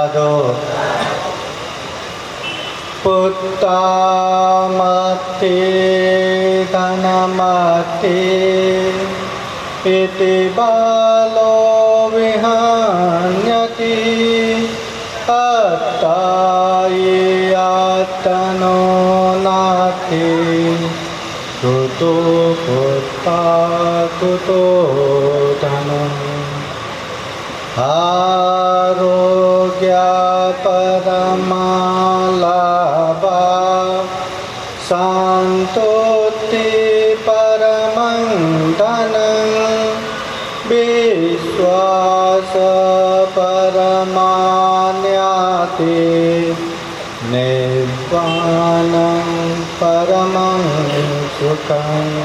साधो पुत्तामत्ते धनमत्ते इति बालो विहन्यति अत्तायत्तनो नाति कुतो पुत्ता कुतो धनम् आरोग्या परमालाभा शान्तोति परमं धनं विश्वास परमान्याति निर्वाणं परमं सुखम्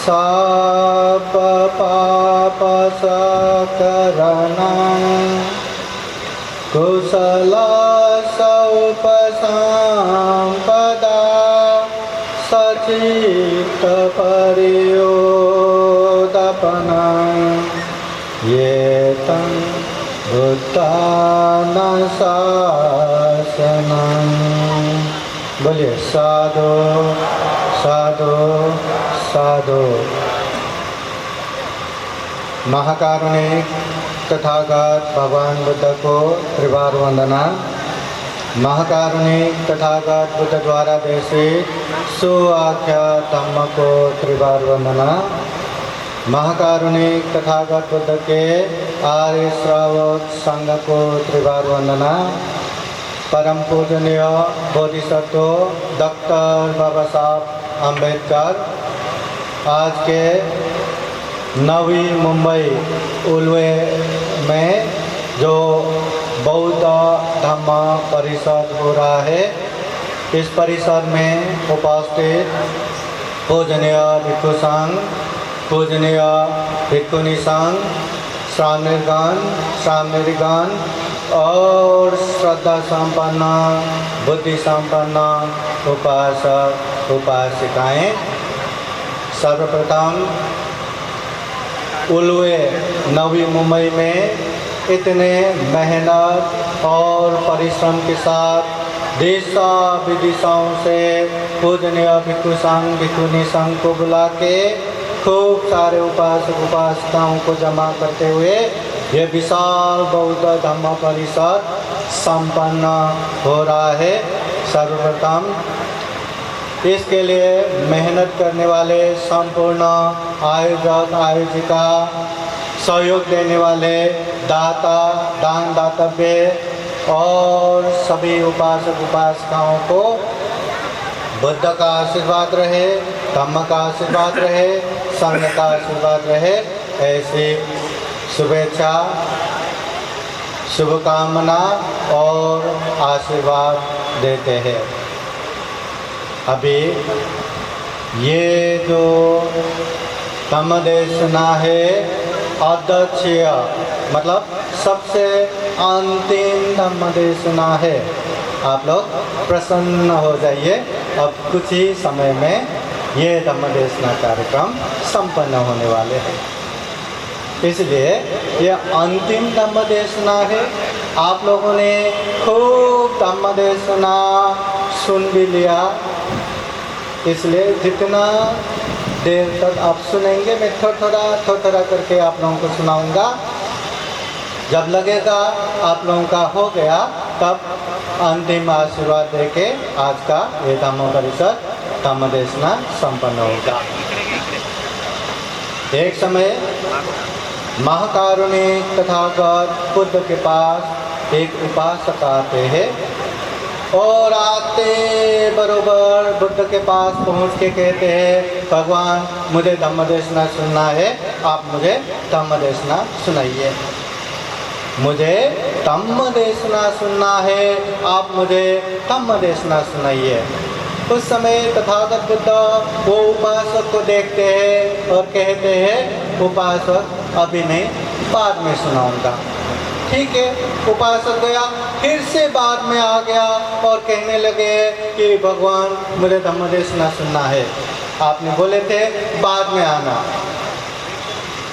सापपापसकरणं कुशलसौपसम्पदा सचित्तपरियोदपनं ये तं बुद्धानुशासनं। बोलिए साधु साधु साधु। महाकारुणिक तथागत भगवान बुद्ध को त्रिवार वंदना। महाकारुणिक तथागत बुद्ध द्वारा देशित सुआख्या धम्म को त्रिवार वंदना। महाकारुणिक तथागत बुद्ध के आर्य श्रावक संघ को त्रिवार वंदना। परम पूजनीय बोधिसत्व डॉक्टर बाबा साहब अम्बेडकर आज के नवी मुंबई उल्वे में जो बौद्ध धम्म परिषद हो रहा है, इस परिषद में उपस्थित पूजनीय भिक्षु संघ, पूजनीय भिक्षुणी संघ, श्रामणीगण और श्रद्धा संपन्न बुद्धि संपन्न उपासक उपासिकाएं, सर्वप्रथम उल्वे नवी मुंबई में इतने मेहनत और परिश्रम के साथ देशा विदेशों से पूजनीय भिक्षु संघ भिक्षुणी संघ को बुला के खूब सारे उपासक उपासिकाओं को जमा करते हुए ये विशाल बौद्ध धम्म परिषद संपन्न हो रहा है। सर्वप्रथम इसके लिए मेहनत करने वाले संपूर्ण आयोजक आयोजिका, सहयोग देने वाले दाता दान दातव्य और सभी उपासक उपासिकाओं को बुद्ध का आशीर्वाद रहे, धम्म का आशीर्वाद रहे, संघ का आशीर्वाद रहे, ऐसी शुभेच्छा शुभकामना और आशीर्वाद देते हैं। अभी ये जो धम्म देशना है अध्यक्षीय मतलब सबसे अंतिम धम्म देशना है। आप लोग प्रसन्न हो जाइए, अब कुछ ही समय में ये धम्म देशना कार्यक्रम संपन्न होने वाले हैं। इसलिए ये अंतिम धम्म देशना है। आप लोगों ने खूब धम्म देशना सुन भी लिया, इसलिए जितना देर तक आप सुनेंगे मैं थोड़ा करके आप लोगों को सुनाऊंगा। जब लगेगा आप लोगों का हो गया तब अंतिम आशीर्वाद देके आज का ये धम्म परिषद धम्म देशना संपन्न होगा। एक समय महाकारुणिक तथागत बुद्ध के पास एक उपासक आते हैं और आते बरोबर बुद्ध के पास पहुंच के कहते हैं, भगवान मुझे धम्म देशना सुनना है, आप मुझे धम्म देशना सुनाइए। मुझे धम्म देशना सुनना है, आप मुझे धम्म देशना सुनाइए। उस समय तथागत बुद्ध वो उपासक को देखते हैं और कहते हैं, उपासक अभी नहीं, बाद में सुनाऊंगा। ठीक है, उपासक गया, फिर से बाद में आ गया और कहने लगे कि भगवान मुझे धम्म देशना सुनना है, आपने बोले थे बाद में आना।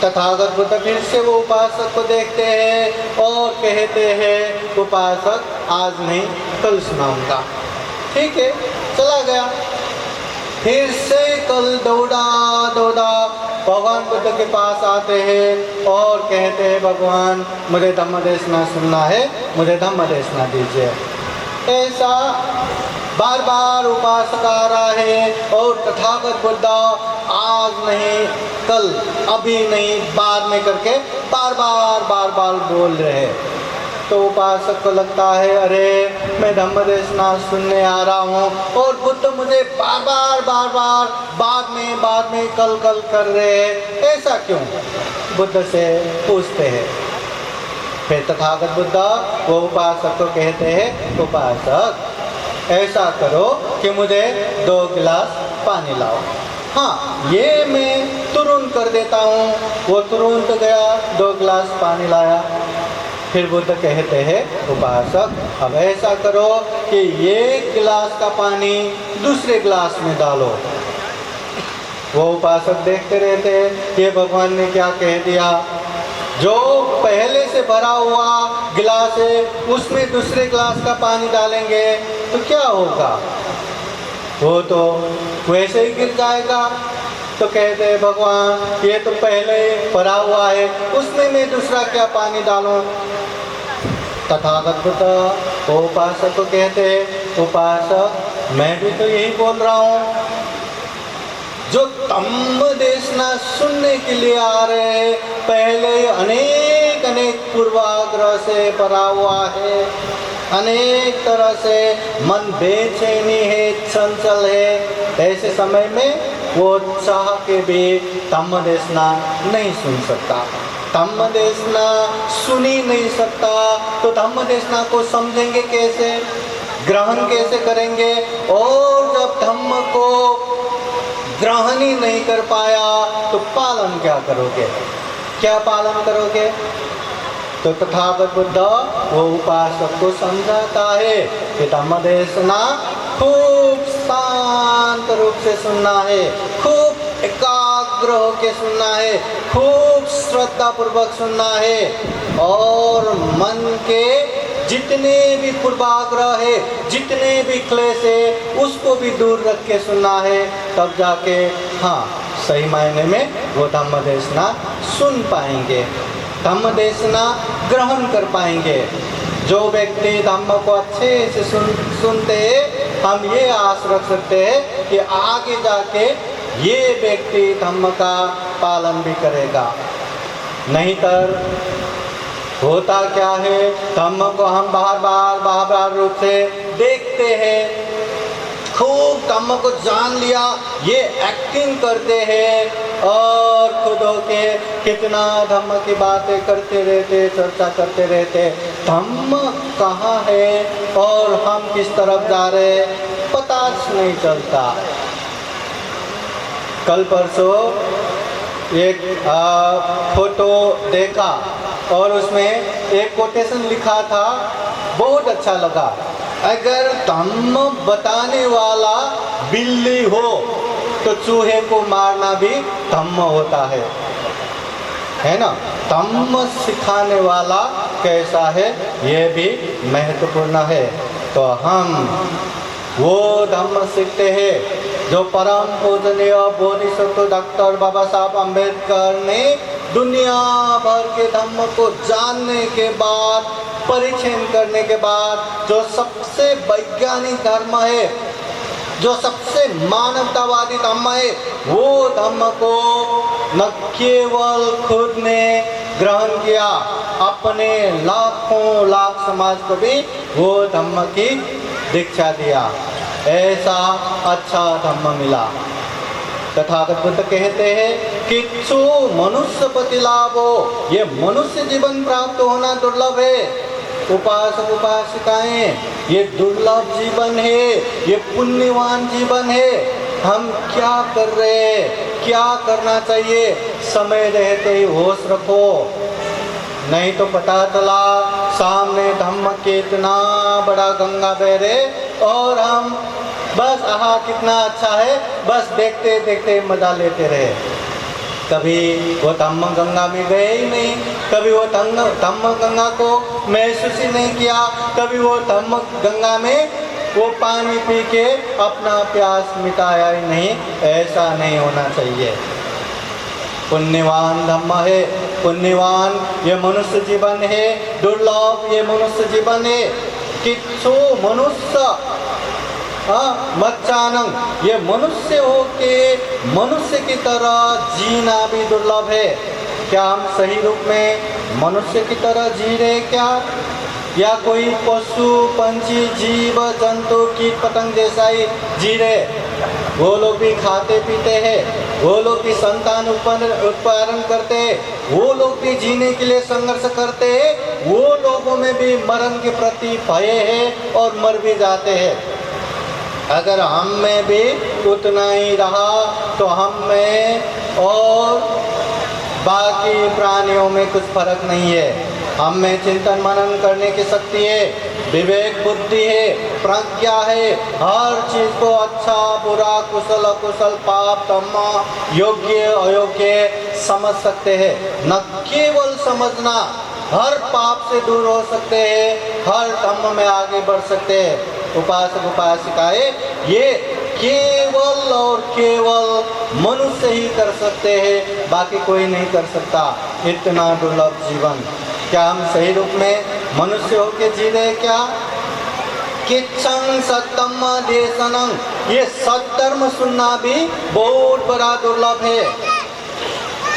तथागत बुद्ध फिर से वो उपासक को देखते हैं और कहते हैं, उपासक आज नहीं कल सुनाऊंगा। ठीक है, चला गया। फिर से कल दौड़ा दौड़ा भगवान बुद्ध के पास आते हैं और कहते हैं, भगवान मुझे धम्म देशना सुनना है, मुझे धम्म देशना दीजिए। ऐसा बार बार उपासक आ रहा है और तथागत बुद्ध आज नहीं कल, अभी नहीं, बाद में करके बार बार बोल रहे हैं। तो उपासक को लगता है, अरे मैं धम्म देशना सुनने आ रहा हूँ और बुद्ध मुझे बार बार बाद में कल कर रहे हैं, ऐसा क्यों? बुद्ध से पूछते हैं। फिर तथागत बुद्ध वो उपासक को कहते हैं, उपासक ऐसा करो कि मुझे 2 गिलास पानी लाओ। हाँ, ये मैं तुरंत कर देता हूँ। वो तुरंत गया, 2 गिलास पानी लाया। फिर बुद्ध कहते हैं, उपासक अब ऐसा करो कि 1 गिलास का पानी दूसरे गिलास में डालो। वो उपासक देखते रहते हैं, ये भगवान ने क्या कह दिया। जो पहले से भरा हुआ गिलास है उसमें दूसरे गिलास का पानी डालेंगे तो क्या होगा? वो तो वैसे ही गिर जाएगा। तो कहते हैं, भगवान ये तो पहले भरा हुआ है, उसमें मैं दूसरा क्या पानी डालूं? तथागत बुद्ध उपासक को कहते हैं, उपासक मैं भी तो यही बोल रहा हूँ। जो धम्म देशना सुनने के लिए आ रहे हैं, पहले अनेक पूर्वाग्रह से भरा हुआ है, अनेक तरह से मन बेचैनी है, चंचल है। ऐसे समय में वो चाह के भी धम्म देशना नहीं सुन सकता, धम्म देशना सुन ही नहीं सकता। तो धम्म देशना को समझेंगे कैसे, ग्रहण कैसे करेंगे? और जब धम्म को ग्रहण ही नहीं कर पाया तो पालन क्या करोगे? क्या पालन करोगे? तो तथागत बुद्ध वो उपासक को समझाता है कि धम्म देशना खूब शांत रूप से सुनना है, खूब एकाग्र होकर सुनना है, खूब श्रद्धा पूर्वक सुनना है और मन के जितने भी पूर्वाग्रह है, जितने भी क्लेश है, उसको भी दूर रख के सुनना है। तब जाके हाँ सही मायने में वो धम्म देशना सुन पाएंगे, धम्म देशना ग्रहण कर पाएंगे। जो व्यक्ति धम्म को अच्छे से सुनते हैं, हम ये आस रख सकते हैं कि आगे जाके ये व्यक्ति धम्म का पालन भी करेगा। नहीं तर होता क्या है, धम्म को हम बार रूप से देखते हैं, खूब धम्म को जान लिया, ये एक्टिंग करते हैं और खुद होके कितना धम्म की बातें करते रहते, चर्चा करते रहते। धम्म कहाँ है और हम किस तरफ जा रहे हैं पता नहीं चलता। कल परसों एक फोटो देखा और उसमें एक कोटेशन लिखा था, बहुत अच्छा लगा। अगर धम्म बताने वाला बिल्ली हो तो चूहे को मारना भी धम्म होता है ना? धम्म सिखाने वाला कैसा है ये भी महत्वपूर्ण है। तो हम वो धम्म सीखते हैं जो परम पूजनीय बोधिसत्व डॉक्टर बाबा साहब अम्बेडकर ने दुनिया भर के धम्म को जानने के बाद, परीक्षण करने के बाद, जो सबसे वैज्ञानिक धर्म है, जो सबसे मानवतावादी धम्म है, वो धम्म को न केवल खुद ने ग्रहण किया, अपने लाखों लाख समाज को भी वो धम्म की दीक्षा दिया। ऐसा अच्छा धम्म मिला। तथागत बुद्ध कहते हैं कि जो मनुष्य पति लाभ हो, ये मनुष्य जीवन प्राप्त होना दुर्लभ है। उपासक उपासिकाएं, ये दुर्लभ जीवन है, ये पुण्यवान जीवन है। हम क्या कर रहे हैं, क्या करना चाहिए? समय रहते ही होश रखो, नहीं तो पता चला सामने धम्म के इतना बड़ा गंगा बह रहे और हम बस आहा कितना अच्छा है, बस देखते देखते मजा लेते रहे। कभी वो तम गंगा में गए ही नहीं, कभी वो तम गंगा को महसूस ही नहीं किया, कभी वो तम गंगा में वो पानी पी के अपना प्यास मिटाया ही नहीं। ऐसा नहीं होना चाहिए। पुण्यवान धम्म है, पुण्यवान ये मनुष्य जीवन है, दुर्लभ ये मनुष्य जीवन है। किच्छु मनुष्य मच्चानंग, ये मनुष्य हो के मनुष्य की तरह जीना भी दुर्लभ है। क्या हम सही रूप में मनुष्य की तरह जी रहे क्या, या कोई पशु पंछी जीव जंतु कीट पतंग जैसा ही जी रहे? वो लोग भी खाते पीते हैं, वो लोग भी संतान उत्पादन करते हैं, वो लोग भी जीने के लिए संघर्ष करते हैं, वो लोगों में भी मरण के प्रति भय है और मर भी जाते हैं। अगर हम में भी उतना ही रहा तो हम में और बाकी प्राणियों में कुछ फर्क नहीं है। हम में चिंतन मनन करने की शक्ति है, विवेक बुद्धि है, प्रज्ञा है, हर चीज को अच्छा बुरा कुशल अकुशल पाप धर्म योग्य अयोग्य समझ सकते हैं। न केवल समझना, हर पाप से दूर हो सकते हैं, हर धर्म में आगे बढ़ सकते हैं। उपासक उपासिकाएं ये केवल और केवल मनुष्य ही कर सकते हैं, बाकी कोई नहीं कर सकता। इतना दुर्लभ जीवन, क्या हम सही रूप में मनुष्य होके जी रहे क्या? किच्छं सत्यम देशनं, ये सत्कर्म सुनना भी बहुत बड़ा दुर्लभ है।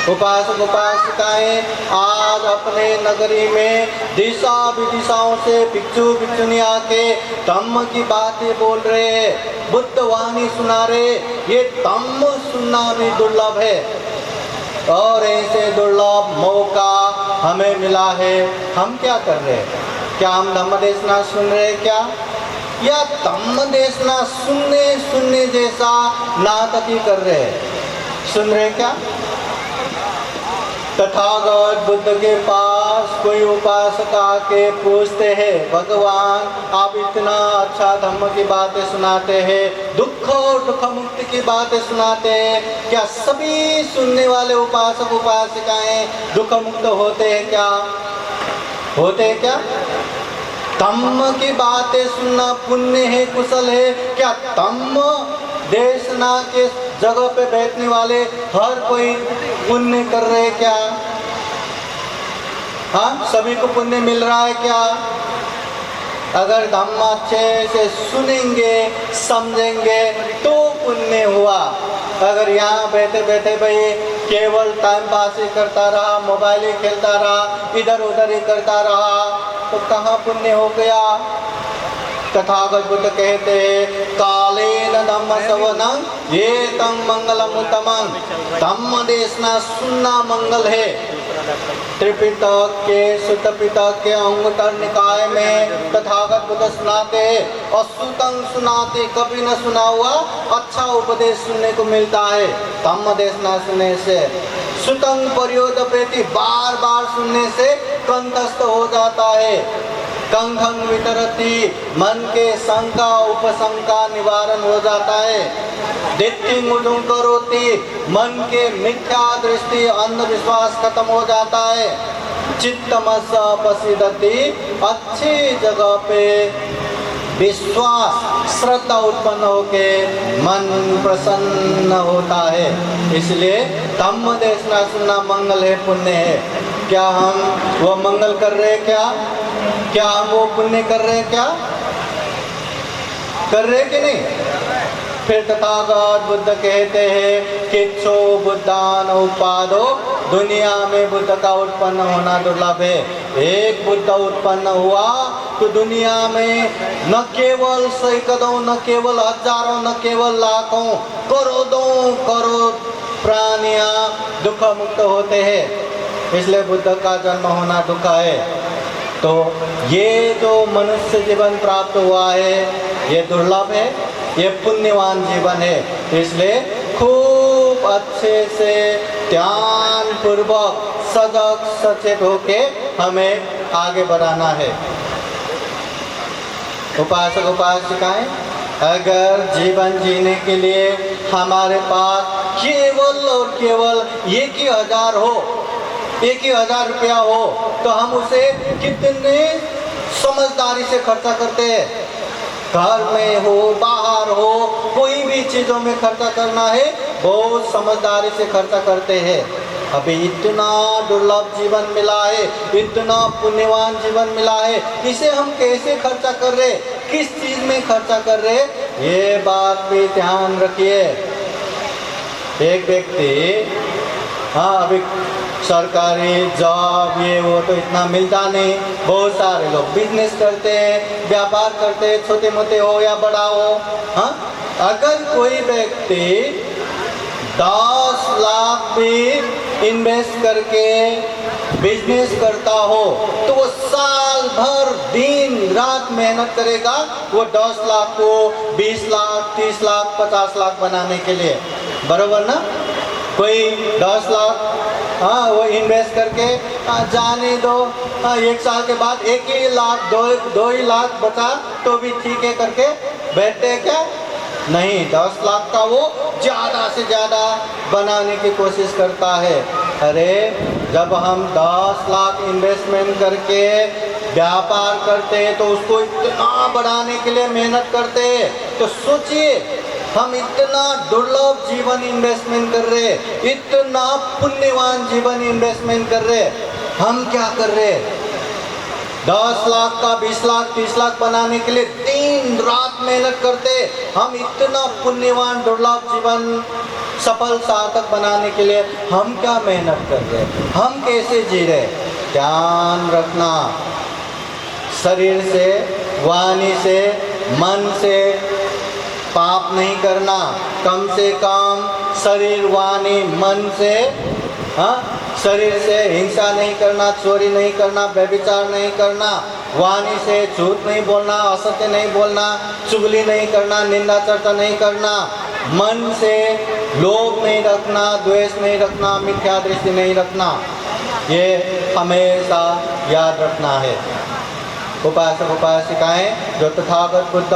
उपासक उपासिकाएं आज अपने नगरी में दिशा विदिशाओं से भिक्षु भिक्षुनी आके धम्म की बातें बोल रहे हैं, बुद्ध वाणी सुना रहे। ये धम्म सुनना भी दुर्लभ है, और ऐसे दुर्लभ मौका हमें मिला है। हम क्या कर रहे हैं? क्या हम धम्म देशना सुन रहे हैं क्या, या धम्म देशना सुनने जैसा नाटक ही कर रहे हैं? सुन रहे क्या? तथागत बुद्ध के पास कोई उपासक आके पूछते हैं, भगवान आप इतना अच्छा धम्म की बातें सुनाते हैं, दुख और दुख मुक्ति की बातें सुनाते हैं, क्या सभी सुनने वाले उपासक उपासिकाएं दुख मुक्त होते हैं क्या? होते हैं क्या? धम्म की बातें सुनना पुण्य है, कुशल है। क्या धम्म देशना के जगह पे बैठने वाले हर कोई पुण्य कर रहे क्या? हाँ, सभी को पुण्य मिल रहा है क्या? अगर धम्म अच्छे से सुनेंगे समझेंगे तो पुण्य हुआ। अगर यहाँ बैठे बैठे भाई केवल टाइम पास ही करता रहा, मोबाइल ही खेलता रहा, इधर उधर ही करता रहा, तो कहाँ पुण्य हो गया? तथागत बुद्ध कहते हैं, कालेन धम्म श्रवणं ये तम मंगलम उत्तमं, धम्म देशना सुनना मंगल है। त्रिपिटक के सुत्त पिटक के अंगुत्तर निकाय में तथागत बुद्ध सुनाते हैं, अश्रुतं सुनाते, कभी न सुना हुआ अच्छा उपदेश सुनने को मिलता है धम्म देशना सुनने से। सुतं पर्योदपेति, बार बार सुनने से कंठस्थ हो जाता है। कंठं वितरति, मन के शंका उपशंका निवारण हो जाता है। दिट्ठिमुजुं करोति, मन के मिथ्या दृष्टि अंधविश्वास खत्म हो जाता है। चित्तमस पसिदति, अच्छी जगह पे विश्वास श्रद्धा उत्पन्न होके मन प्रसन्न होता है। इसलिए धम्म देशना सुनना मंगल है, पुण्य है। क्या हम वो मंगल कर रहे हैं क्या? क्या हम वो पुण्य कर रहे हैं क्या? कर रहे कि नहीं? फिर तथागत बुद्ध कहते हैं, किच्छो बुद्धान उपादो, दुनिया में बुद्ध का उत्पन्न होना दुर्लभ है। एक बुद्ध उत्पन्न हुआ तो दुनिया में न केवल सैकड़ों, न केवल हजारों, न केवल लाखों, करोड़ों करोड़ प्राणियां दुख मुक्त होते हैं। इसलिए बुद्ध का जन्म होना दुख है। तो ये जो मनुष्य जीवन प्राप्त हुआ है ये दुर्लभ है, ये पुण्यवान जीवन है। इसलिए खूब अच्छे से ध्यान पूर्वक सजग सचेत होके हमें आगे बढ़ाना है। उपासक उपासिकाएं, अगर जीवन जीने के लिए हमारे पास केवल और केवल 1,000 हो, 1,000 रुपया हो, तो हम उसे कितने समझदारी से खर्चा करते हैं। घर में हो, बाहर हो, कोई भी चीज़ों में खर्चा करना है, बहुत समझदारी से खर्चा करते हैं। अभी इतना दुर्लभ जीवन मिला है, इतना पुण्यवान जीवन मिला है, इसे हम कैसे खर्चा कर रहे, किस चीज़ में खर्चा कर रहे, ये बात पे ध्यान रखिए। एक व्यक्ति, हाँ, अभी सरकारी जॉब ये वो तो इतना मिलता नहीं, बहुत सारे लोग बिजनेस करते हैं, व्यापार करते हैं, छोटे मोटे हो या बड़ा हो। हाँ, अगर कोई व्यक्ति 10 लाख भी इन्वेस्ट करके बिजनेस करता हो, तो वो साल भर दिन रात मेहनत करेगा वो 10 लाख को 20 लाख, 30 लाख, 50 लाख बनाने के लिए, बरोबर ना। कोई 10 लाख, हाँ, वो इन्वेस्ट करके जाने दो, हाँ, 1 साल के बाद 1 ही लाख, 2 ही लाख बचा तो भी ठीक है करके बैठते क्या? नहीं, 10 लाख का वो ज़्यादा से ज़्यादा बनाने की कोशिश करता है। अरे जब हम 10 लाख इन्वेस्टमेंट करके व्यापार करते हैं तो उसको इतना बढ़ाने के लिए मेहनत करते हैं, तो सोचिए हम इतना दुर्लभ जीवन इन्वेस्टमेंट कर रहे, इतना पुण्यवान जीवन इन्वेस्टमेंट कर रहे, हम क्या कर रहे? 10 लाख का 20 लाख, 30 लाख बनाने के लिए दिन रात मेहनत करते, हम इतना पुण्यवान दुर्लभ जीवन सफल सार्थक बनाने के लिए हम क्या मेहनत कर रहे, हम कैसे जी रहे? ध्यान रखना, शरीर से, वाणी से, मन से पाप नहीं करना, कम से कम शरीर, वाणी, मन से, हाँ, शरीर से हिंसा नहीं करना, चोरी नहीं करना, व्यभिचार नहीं करना, वाणी से झूठ नहीं बोलना, असत्य नहीं बोलना, चुगली नहीं करना, निंदा चर्चा नहीं करना, मन से लोभ नहीं रखना, द्वेष नहीं रखना, मिथ्या दृष्टि नहीं रखना, ये हमेशा याद रखना है। उपासक उपासिकाएं जो तथागत बुद्ध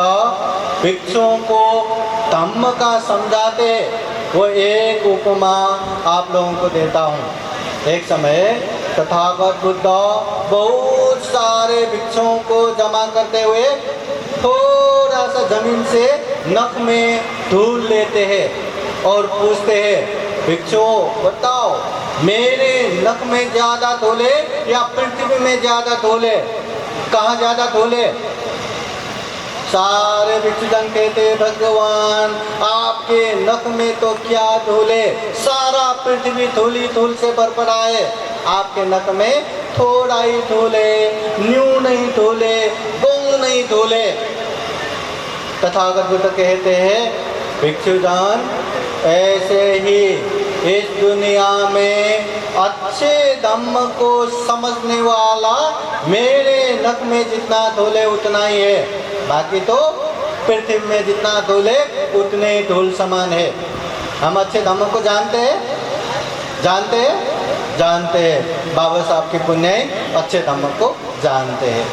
भिक्षुओं को धम्म का समझाते, वो एक उपमा आप लोगों को देता हूँ। एक समय तथागत बुद्ध बहुत सारे भिक्षुओं को जमा करते हुए थोड़ा सा जमीन से नख में धूल लेते हैं और पूछते हैं, भिक्षुओं बताओ, मेरे नख में ज़्यादा धूले या पृथ्वी में ज़्यादा धूले, कहाँ ज़्यादा धूले? सारे भिक्षुजन कहते, भगवान आपके नख में तो क्या धूले, सारा पृथ्वी धूली धूल से भर पड़ा है, आपके नख में थोड़ा ही धूले, न्यू नहीं धूले, बोंग नहीं धूले। तथागत बुद्ध कहते हैं, भिक्षुजन ऐसे ही इस दुनिया में अच्छे धम्म को समझने वाला मेरे नख में जितना धूले उतना ही है, बाकी तो पृथ्वी में जितना धूले उतने ही धूल समान है। हम अच्छे धम्म को जानते हैं, जानते हैं, जानते हैं, बाबा साहब की पुण्य अच्छे धम्म को जानते हैं।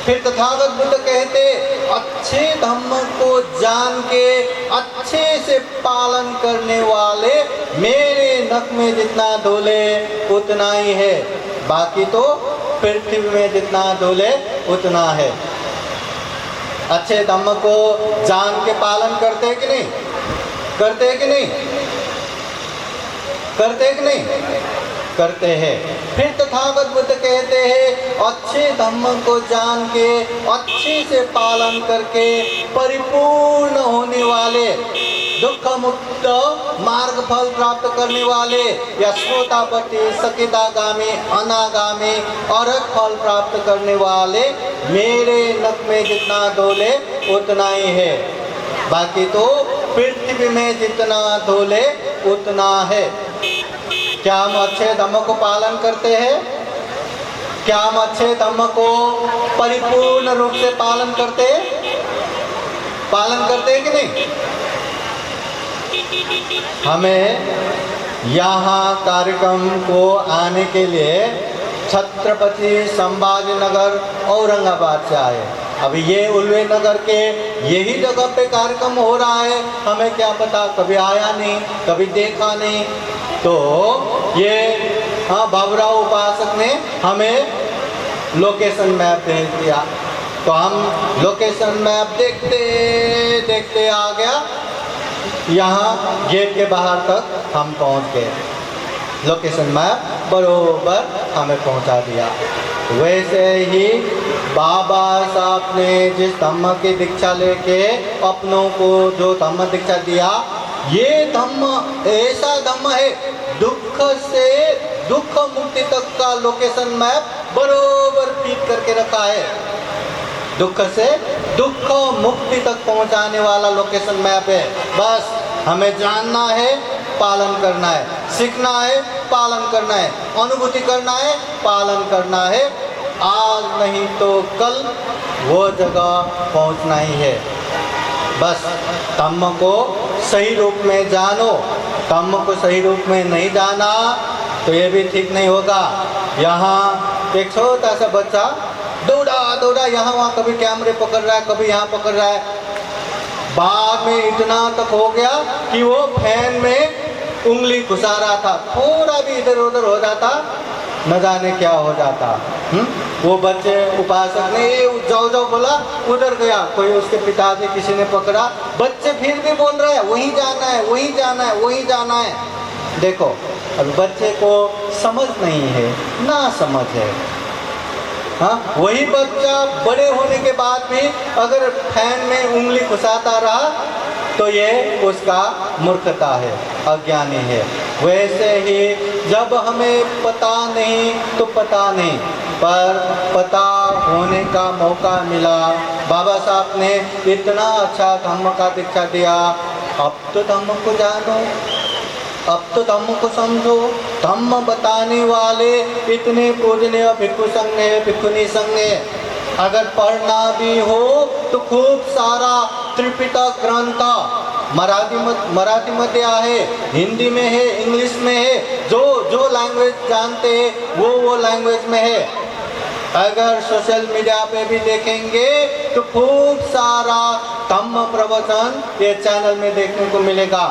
फिर तथागत बुद्ध कहते, अच्छे धम्म को जान के अच्छे से पालन करने वाले मेरे नख में जितना धूले उतना ही है, बाकी तो पृथ्वी में जितना धूले उतना है। अच्छे धम्म को जान के पालन करते कि नहीं? करते कि नहीं? करते कि नहीं? करते हैं। फिर तथागत बुद्ध कहते हैं, अच्छे धम्म को जान के अच्छे से पालन करके परिपूर्ण होने वाले, दुख मुक्त मार्ग फल प्राप्त करने वाले या श्रोतापति, सकितागामी, अनागामी अरहत फल प्राप्त करने वाले मेरे नख में जितना धूले उतना ही है, बाकी तो पृथ्वी में जितना धूले उतना है। क्या हम अच्छे धम्म को पालन करते हैं? क्या हम अच्छे धम्म को परिपूर्ण रूप से पालन करते हैं? पालन करते हैं कि नहीं? हमें यहाँ कार्यक्रम को आने के लिए छत्रपति संभाजी नगर औरंगाबाद से आए। अभी ये उल्वे नगर के यही जगह पे कार्यक्रम हो रहा है, हमें क्या पता, कभी आया नहीं, कभी देखा नहीं। तो ये बाबूराव उपासक ने हमें लोकेशन मैप भेज दिया, तो हम लोकेशन मैप देखते देखते आ गया, यहाँ गेट के बाहर तक हम पहुँच गए। लोकेशन मैप बरोबर हमें पहुँचा दिया। वैसे ही बाबा साहब ने जिस धम्म की दीक्षा लेके अपनों को जो धम्म दीक्षा दिया, ये धम्म ऐसा धम्म है, दुख से दुख मुक्ति तक का लोकेशन मैप बरोबर फीड करके रखा है। दुख से दुख मुक्ति तक पहुंचाने वाला लोकेशन मैप है। बस हमें जानना है, पालन करना है, सीखना है, पालन करना है, अनुभूति करना है, पालन करना है। आज नहीं तो कल वो जगह पहुंचना ही है। बस धम्म को सही रूप में जानो। धम्म को सही रूप में नहीं जाना तो ये भी ठीक नहीं होगा। यहाँ एक छोटा सा बच्चा दौड़ा दौड़ा यहाँ वहाँ, कभी कैमरे पकड़ रहा है, कभी यहाँ पकड़ रहा है। बाद में इतना तक हो गया कि वो फैन में उंगली घुसा रहा था, थोड़ा भी इधर उधर हो जाता, न जाने क्या हो जाता। वो बच्चे उपासक ने जाओ जाओ बोला, उधर गया, कोई उसके पिताजी किसी ने पकड़ा, बच्चे फिर भी बोल रहे हैं वहीं जाना है, वहीं जाना है, वहीं जाना है। देखो अब बच्चे को समझ नहीं है, ना समझ है। हाँ, वही बच्चा बड़े होने के बाद भी अगर फैन में उंगली घुसाता रहा तो ये उसका मूर्खता है, अज्ञानी है। वैसे ही जब हमें पता नहीं तो पता नहीं, पर पता होने का मौका मिला, बाबा साहब ने इतना अच्छा धम्म का दीक्षा दिया, अब तो धम्म को जानो, अब तो धम्म को समझो। धम्म बताने वाले इतने पूजनीय भिक्षु संघ है, भिक्षुनी संघ है। अगर पढ़ना भी हो तो खूब सारा त्रिपिटक ग्रंथ मराठी मध्ये आहे, हिंदी में है, इंग्लिश में है, जो लैंग्वेज जानते हैं वो लैंग्वेज में है। अगर सोशल मीडिया पे भी देखेंगे तो खूब सारा धम्म प्रवचन ये चैनल में देखने को मिलेगा।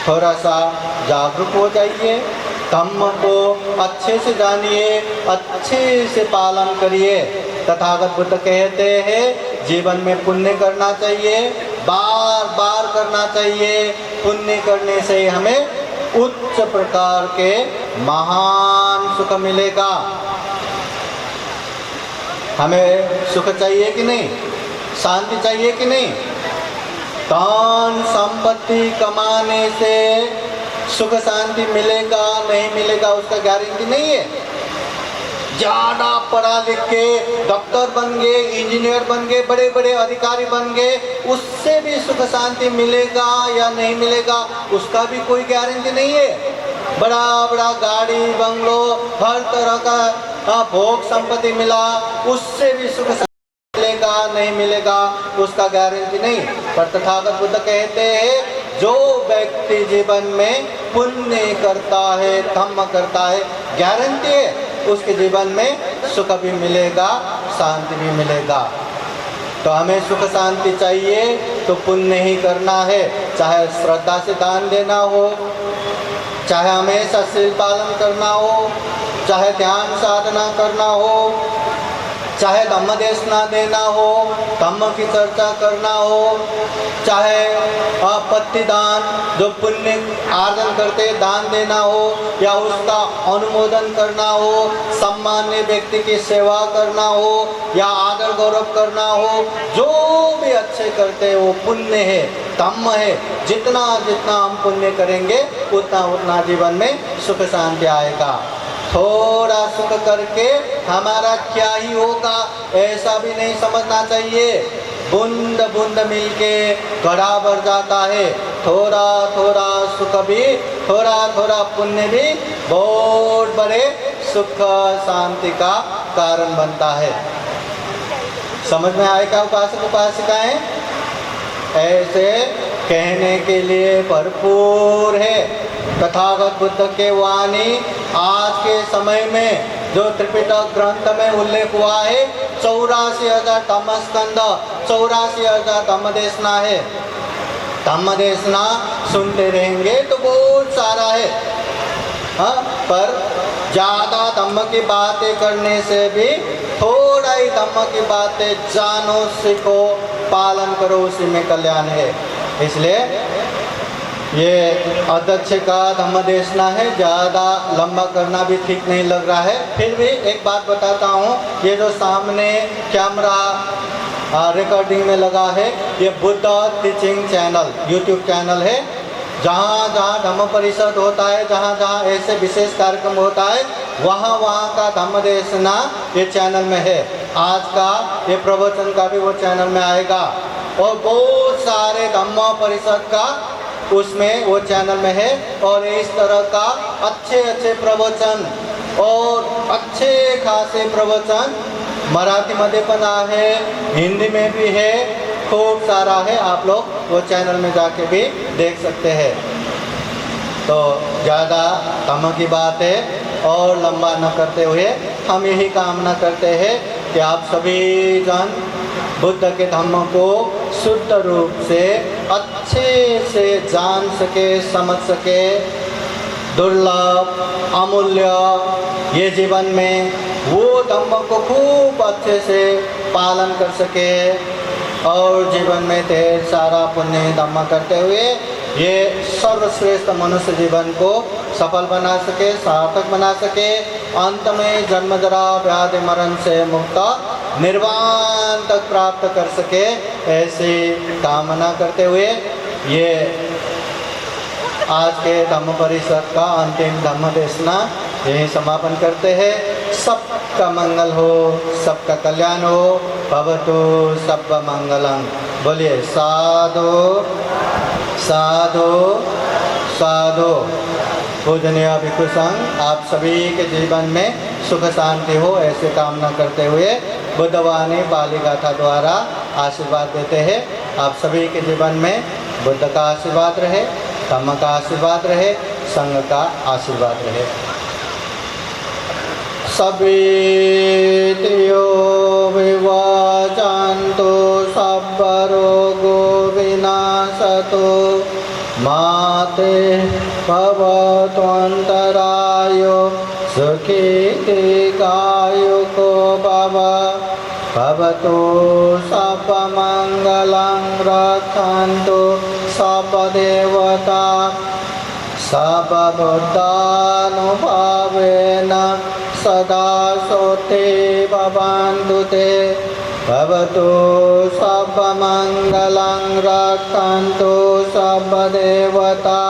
थोड़ा सा जागरूक हो जाइए, धम्म को अच्छे से जानिए, अच्छे से पालन करिए। तथागत बुद्ध कहते हैं जीवन में पुण्य करना चाहिए, बार बार करना चाहिए। पुण्य करने से हमें उच्च प्रकार के महान सुख मिलेगा। हमें सुख चाहिए कि नहीं, शांति चाहिए कि नहीं? धन संपत्ति कमाने से सुख शांति मिलेगा नहीं मिलेगा उसका गारंटी नहीं है। ज़्यादा पढ़ा लिख के डॉक्टर बन गए, इंजीनियर बन गए, बड़े बड़े अधिकारी बन गए, उससे भी सुख शांति मिलेगा या नहीं मिलेगा उसका भी कोई गारंटी नहीं है। बड़ा बड़ा गाड़ी बंगलो हर तरह का भोग संपत्ति मिला, उससे भी सुख मिलेगा नहीं मिलेगा उसका गारंटी नहीं। पर तथागत बुद्ध कहते हैं जो व्यक्ति जीवन में पुण्य करता है, धम्म करता है, गारंटी है उसके जीवन में सुख भी मिलेगा, शांति भी मिलेगा। तो हमें सुख शांति चाहिए तो पुण्य ही करना है, चाहे श्रद्धा से दान देना हो, चाहे हमेशा शील पालन करना हो, चाहे ध्यान साधना करना हो, चाहे धम्म देशना देना हो, धम्म की चर्चा करना हो, चाहे पत्ती दान जो पुण्य आर्जन करते दान देना हो या उसका अनुमोदन करना हो, सम्मान्य व्यक्ति की सेवा करना हो या आदर गौरव करना हो, जो भी अच्छे करते हैं वो पुण्य है, धम्म है। जितना जितना हम पुण्य करेंगे उतना उतना जीवन में सुख शांति आएगा। थोड़ा सुख करके हमारा क्या ही होगा ऐसा भी नहीं समझना चाहिए। बूंद बूंद मिलके घड़ा भर जाता है। थोड़ा थोड़ा सुख भी, थोड़ा थोड़ा पुण्य भी बहुत बड़े सुख शांति का कारण बनता है। समझ में आएगा उपासक उपासिकाएं? ऐसे कहने के लिए भरपूर है। तथागत बुद्ध के वाणी आज के समय में जो त्रिपिटक ग्रंथ में उल्लेख हुआ है 84,000 धम्मस्कंद, 84,000 धम्मदेशना है। धम्मदेशना सुनते रहेंगे तो बहुत सारा है। हाँ, पर ज़्यादा धम्म की बातें करने से भी थोड़ा ही धम्म की बातें जानो, सीखो, पालन करो, उसी में कल्याण है। इसलिए ये अध्यक्ष का धम्म देशना है, ज़्यादा लंबा करना भी ठीक नहीं लग रहा है। फिर भी एक बात बताता हूँ, ये जो सामने कैमरा रिकॉर्डिंग में लगा है, ये Buddha teaching channel YouTube channel है। जहाँ जहाँ धम्म परिषद होता है, जहाँ जहाँ ऐसे विशेष कार्यक्रम होता है, वहाँ वहाँ का धम्म देशना ये चैनल में है। आज का ये प्रवचन का भी वो चैनल में आएगा और बहुत सारे धम्म परिषद का उसमें वो चैनल में है। और इस तरह का अच्छे अच्छे प्रवचन और अच्छे खासे प्रवचन मराठी मध्ये पण आहे, हिंदी में भी है, खूब सारा है। आप लोग वो चैनल में जाके भी देख सकते हैं। तो ज़्यादा धम्म की बात है और लंबा न करते हुए हम यही कामना करते हैं कि आप सभी जन बुद्ध के धम्म को शुद्ध रूप से अच्छे से जान सके, समझ सके, दुर्लभ अमूल्य ये जीवन में वो धम्म को खूब अच्छे से पालन कर सके और जीवन में ढेर सारा पुण्य धम्म करते हुए ये सर्वश्रेष्ठ मनुष्य जीवन को सफल बना सके, सार्थक बना सके, अंत में जन्म जरा व्याधि मरण से मुक्त निर्वाण तक प्राप्त कर सके, ऐसी कामना करते हुए ये आज के धम्म परिषद का अंतिम धम्म देशना यही समापन करते हैं। सबका मंगल हो, सबका कल्याण हो, भवतु सब मंगलम। बोलिए साधु साधु साधु। पूजनीय भिक्षु संघ आप सभी के जीवन में सुख शांति हो, ऐसे कामना करते हुए बुद्धवाणी बाली गाथा द्वारा आशीर्वाद देते हैं। आप सभी के जीवन में बुद्ध का आशीर्वाद रहे, धम्म का आशीर्वाद रहे, संघ का आशीर्वाद रहे। सभीतियो विवाचन्तु सब रोगो विनाशतु माते भवत्वन्तरायो सुखी दीर्घायुको भव। भवतु सर्वमङ्गलं रक्षन्तु सर्वदेवता सर्वबुद्धानुभावेन सदा सोते भवन्तु ते। भवतु सर्वमङ्गलं रक्षन्तु सर्वदेवता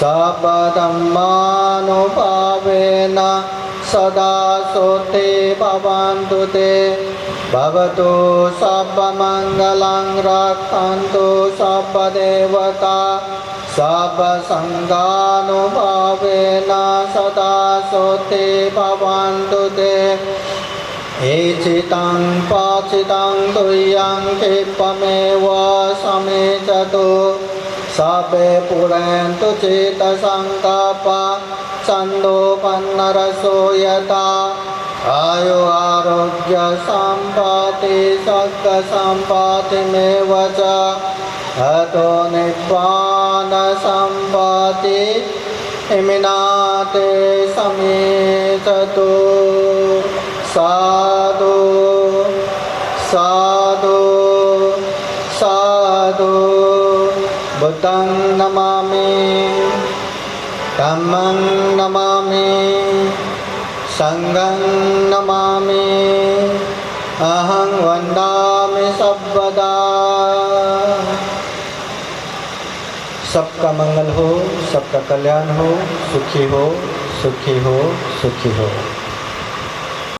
सर्वधर्मानुभावेन सदा सोते भवन्तु ते। भवतु सर्वमङ्गलं रक्षन्तु सर्वदेवता सर्वसङ्गानुभावेन सदा सोते भवन्तु ते। एचितं पाचितं तुय्यं क्षिप्रमेव समेचतु सर्वे पुरन्तु चेतसङ्कल्पा छन्दोपन्नरसो यथा। आयु आरोग्य सम्पत्ति सद्ग सम्पत्तिमेव च अतो निब्बान सम्पत्ति इमिनाते समेचतु। साधु साधु साधु। बुद्धं नमामि, धम्मं नमामि, संघं नमामि, अहं वन्दामि सर्वदा। सबका मंगल हो, सबका कल्याण हो, सुखी हो, सुखी हो, सुखी हो।